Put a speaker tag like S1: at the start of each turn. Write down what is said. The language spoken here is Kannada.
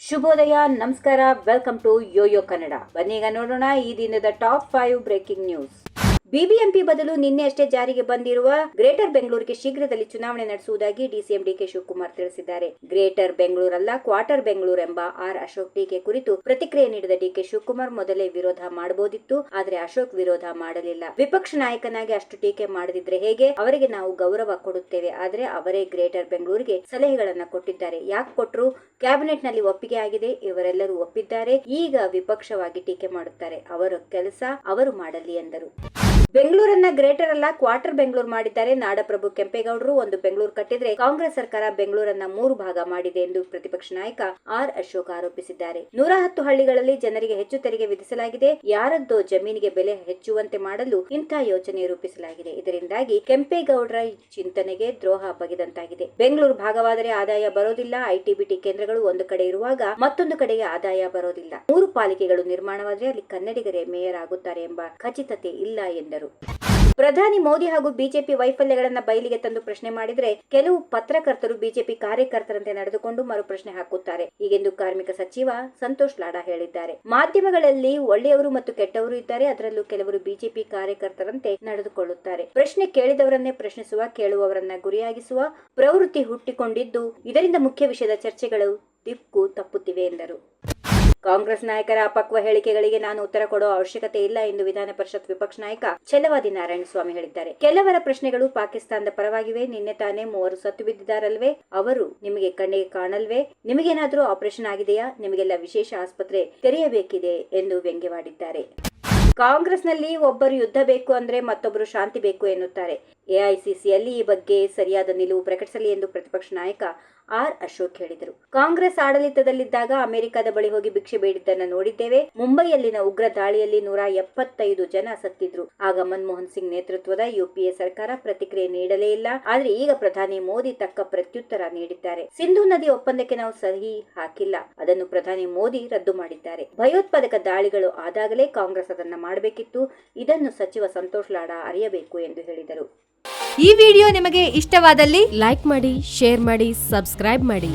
S1: ಶುಭೋದಯ, ನಮಸ್ಕಾರ, ವೆಲ್ಕಮ್ ಟು ಯೋಯೋ ಕನ್ನಡ. ಬನ್ನೀಗ ನೋಡೋಣ ಈ ದಿನದ ಟಾಪ್ 5 ಬ್ರೇಕಿಂಗ್ ನ್ಯೂಸ್. ಬಿಬಿಎಂಪಿ ಬದಲು ನಿನ್ನೆ ಅಷ್ಟೇ ಜಾರಿಗೆ ಬಂದಿರುವ ಗ್ರೇಟರ್ ಬೆಂಗಳೂರಿಗೆ ಶೀಘ್ರದಲ್ಲಿ ಚುನಾವಣೆ ನಡೆಸುವುದಾಗಿ ಡಿಸಿಎಂ ಡಿಕೆ ಶಿವಕುಮಾರ್ ತಿಳಿಸಿದ್ದಾರೆ. ಗ್ರೇಟರ್ ಬೆಂಗಳೂರಲ್ಲ, ಕ್ವಾರ್ಟರ್ ಬೆಂಗಳೂರು ಎಂಬ ಆರ್ ಅಶೋಕ್ ಟೀಕೆ ಕುರಿತು ಪ್ರತಿಕ್ರಿಯೆ ನೀಡಿದ ಡಿಕೆ ಶಿವಕುಮಾರ್ ಮೊದಲೇ ವಿರೋಧ ಮಾಡಬಹುದಿತ್ತು, ಆದ್ರೆ ಅಶೋಕ್ ವಿರೋಧ ಮಾಡಲಿಲ್ಲ. ವಿಪಕ್ಷ ನಾಯಕನಾಗಿ ಅಷ್ಟು ಟೀಕೆ ಮಾಡದಿದ್ರೆ ಹೇಗೆ? ಅವರಿಗೆ ನಾವು ಗೌರವ ಕೊಡುತ್ತೇವೆ, ಆದ್ರೆ ಅವರೇ ಗ್ರೇಟರ್ ಬೆಂಗಳೂರಿಗೆ ಸಲಹೆಗಳನ್ನ ಕೊಟ್ಟಿದ್ದಾರೆ. ಯಾಕೆ ಕೊಟ್ಟರು? ಕ್ಯಾಬಿನೆಟ್ ನಲ್ಲಿ ಒಪ್ಪಿಗೆ ಆಗಿದೆ, ಇವರೆಲ್ಲರೂ ಒಪ್ಪಿದ್ದಾರೆ. ಈಗ ವಿಪಕ್ಷವಾಗಿ ಟೀಕೆ ಮಾಡುತ್ತಾರೆ. ಅವರ ಕೆಲಸ ಅವರು ಮಾಡಲಿ ಎಂದರು. ಬೆಂಗಳೂರನ್ನ ಗ್ರೇಟರ್ ಅಲ್ಲ, ಕ್ವಾರ್ಟರ್ ಬೆಂಗಳೂರು ಮಾಡಿದ್ದಾರೆ. ನಾಡಪ್ರಭು ಕೆಂಪೇಗೌಡರು ಒಂದು ಬೆಂಗಳೂರು ಕಟ್ಟಿದ್ರೆ ಕಾಂಗ್ರೆಸ್ ಸರ್ಕಾರ ಬೆಂಗಳೂರನ್ನ 3 ಭಾಗ ಮಾಡಿದೆ ಎಂದು ಪ್ರತಿಪಕ್ಷ ನಾಯಕ ಆರ್ ಅಶೋಕ್ ಆರೋಪಿಸಿದ್ದಾರೆ. 110 ಹಳ್ಳಿಗಳಲ್ಲಿ ಜನರಿಗೆ ಹೆಚ್ಚು ತೆರಿಗೆ ವಿಧಿಸಲಾಗಿದೆ. ಯಾರದ್ದೋ ಜಮೀನಿಗೆ ಬೆಲೆ ಹೆಚ್ಚುವಂತೆ ಮಾಡಲು ಇಂಥ ಯೋಚನೆ ರೂಪಿಸಲಾಗಿದೆ. ಇದರಿಂದಾಗಿ ಕೆಂಪೇಗೌಡರ ಚಿಂತನೆಗೆ ದ್ರೋಹ ಬಗೆದಂತಾಗಿದೆ. ಬೆಂಗಳೂರು ಭಾಗವಾದರೆ ಆದಾಯ ಬರೋದಿಲ್ಲ. ಐಟಿ-ಬಿಟಿ ಕೇಂದ್ರಗಳು ಒಂದು ಕಡೆ ಇರುವಾಗ ಮತ್ತೊಂದು ಕಡೆಗೆ ಆದಾಯ ಬರೋದಿಲ್ಲ. 3 ಪಾಲಿಕೆಗಳು ನಿರ್ಮಾಣವಾದರೆ ಅಲ್ಲಿ ಕನ್ನಡಿಗರೇ ಮೇಯರ್ ಆಗುತ್ತಾರೆ ಎಂಬ ಖಚಿತತೆ ಇಲ್ಲ ಎಂದರು. ಪ್ರಧಾನಿ ಮೋದಿ ಹಾಗೂ ಬಿಜೆಪಿ ವೈಫಲ್ಯಗಳನ್ನ ಬಯಲಿಗೆ ತಂದು ಪ್ರಶ್ನೆ ಮಾಡಿದ್ರೆ ಕೆಲವು ಪತ್ರಕರ್ತರು ಬಿಜೆಪಿ ಕಾರ್ಯಕರ್ತರಂತೆ ನಡೆದುಕೊಂಡು ಮರು ಪ್ರಶ್ನೆ ಹಾಕುತ್ತಾರೆ, ಹೀಗೆಂದು ಕಾರ್ಮಿಕ ಸಚಿವ ಸಂತೋಷ್ ಲಾಡಾ ಹೇಳಿದ್ದಾರೆ. ಮಾಧ್ಯಮಗಳಲ್ಲಿ ಒಳ್ಳೆಯವರು ಮತ್ತು ಕೆಟ್ಟವರು ಇದ್ದಾರೆ, ಅದರಲ್ಲೂ ಕೆಲವರು ಬಿಜೆಪಿ ಕಾರ್ಯಕರ್ತರಂತೆ ನಡೆದುಕೊಳ್ಳುತ್ತಾರೆ. ಪ್ರಶ್ನೆ ಕೇಳಿದವರನ್ನೇ ಪ್ರಶ್ನಿಸುವ, ಕೇಳುವವರನ್ನ ಗುರಿಯಾಗಿಸುವ ಪ್ರವೃತ್ತಿ ಹುಟ್ಟಿಕೊಂಡಿದ್ದು, ಇದರಿಂದ ಮುಖ್ಯ ವಿಷಯದ ಚರ್ಚೆಗಳು ದಿಕ್ಕು ತಪ್ಪುತ್ತಿವೆ ಎಂದರು. ಕಾಂಗ್ರೆಸ್ ನಾಯಕರ ಅಪಕ್ವ ಹೇಳಿಕೆಗಳಿಗೆ ನಾನು ಉತ್ತರ ಕೊಡೋ ಅವಶ್ಯಕತೆ ಇಲ್ಲ ಎಂದು ವಿಧಾನ ಪರಿಷತ್ ವಿಪಕ್ಷ ನಾಯಕ ಛಲವಾದಿ ನಾರಾಯಣಸ್ವಾಮಿ ಹೇಳಿದ್ದಾರೆ. ಕೆಲವರ ಪ್ರಶ್ನೆಗಳು ಪಾಕಿಸ್ತಾನದ ಪರವಾಗಿವೆ. ನಿನ್ನೆ ತಾನೇ 3 ಸತ್ತು ಬಿದ್ದಿದ್ದಾರಲ್ವೇ, ಅವರು ನಿಮಗೆ ಕಣ್ಣಿಗೆ ಕಾಣಲ್ವೇ? ನಿಮಗೇನಾದ್ರೂ ಆಪರೇಷನ್ ಆಗಿದೆಯಾ? ನಿಮಗೆಲ್ಲ ವಿಶೇಷ ಆಸ್ಪತ್ರೆ ತೆರೆಯಬೇಕಿದೆ ಎಂದು ವ್ಯಂಗ್ಯವಾಡಿದ್ದಾರೆ. ಕಾಂಗ್ರೆಸ್ನಲ್ಲಿ ಒಬ್ಬರು ಯುದ್ಧ ಬೇಕು ಅಂದ್ರೆ ಮತ್ತೊಬ್ಬರು ಶಾಂತಿ ಬೇಕು ಎನ್ನುತ್ತಾರೆ. ಎಐಸಿಸಿಯಲ್ಲಿ ಈ ಬಗ್ಗೆ ಸರಿಯಾದ ನಿಲುವು ಪ್ರಕಟಿಸಲಿ ಎಂದು ಪ್ರತಿಪಕ್ಷ ನಾಯಕ ಆರ್ ಅಶೋಕ್ ಹೇಳಿದರು. ಕಾಂಗ್ರೆಸ್ ಆಡಳಿತದಲ್ಲಿದ್ದಾಗ ಅಮೆರಿಕದ ಬಳಿ ಹೋಗಿ ಭಿಕ್ಷೆ ಬೇಡಿದ್ದನ್ನು ನೋಡಿದ್ದೇವೆ. ಮುಂಬೈಯಲ್ಲಿನ ಉಗ್ರ ದಾಳಿಯಲ್ಲಿ 175 ಜನ ಸತ್ತಿದ್ರು. ಆಗ ಮನಮೋಹನ್ ಸಿಂಗ್ ನೇತೃತ್ವದ ಯುಪಿಎ ಸರ್ಕಾರ ಪ್ರತಿಕ್ರಿಯೆ ನೀಡಲೇ ಇಲ್ಲ. ಆದ್ರೆ ಈಗ ಪ್ರಧಾನಿ ಮೋದಿ ತಕ್ಕ ಪ್ರತ್ಯುತ್ತರ ನೀಡಿದ್ದಾರೆ. ಸಿಂಧು ನದಿ ಒಪ್ಪಂದಕ್ಕೆ ನಾವು ಸಹಿ ಹಾಕಿಲ್ಲ, ಅದನ್ನು ಪ್ರಧಾನಿ ಮೋದಿ ರದ್ದು ಮಾಡಿದ್ದಾರೆ. ಭಯೋತ್ಪಾದಕ ದಾಳಿಗಳು ಆದಾಗಲೇ ಕಾಂಗ್ರೆಸ್ ಅದನ್ನ ಮಾಡಬೇಕಿತ್ತು. ಇದನ್ನು ಸಚಿವ ಸಂತೋಷ್ ಲಾಡಾ ಅರಿಯಬೇಕು ಎಂದು ಹೇಳಿದರು.
S2: ಈ ವಿಡಿಯೋ ನಿಮಗೆ ಇಷ್ಟವಾದಲ್ಲಿ ಲೈಕ್ ಮಾಡಿ, ಶೇರ್ ಮಾಡಿ, ಸಬ್ಸ್ಕ್ರೈಬ್ ಮಾಡಿ.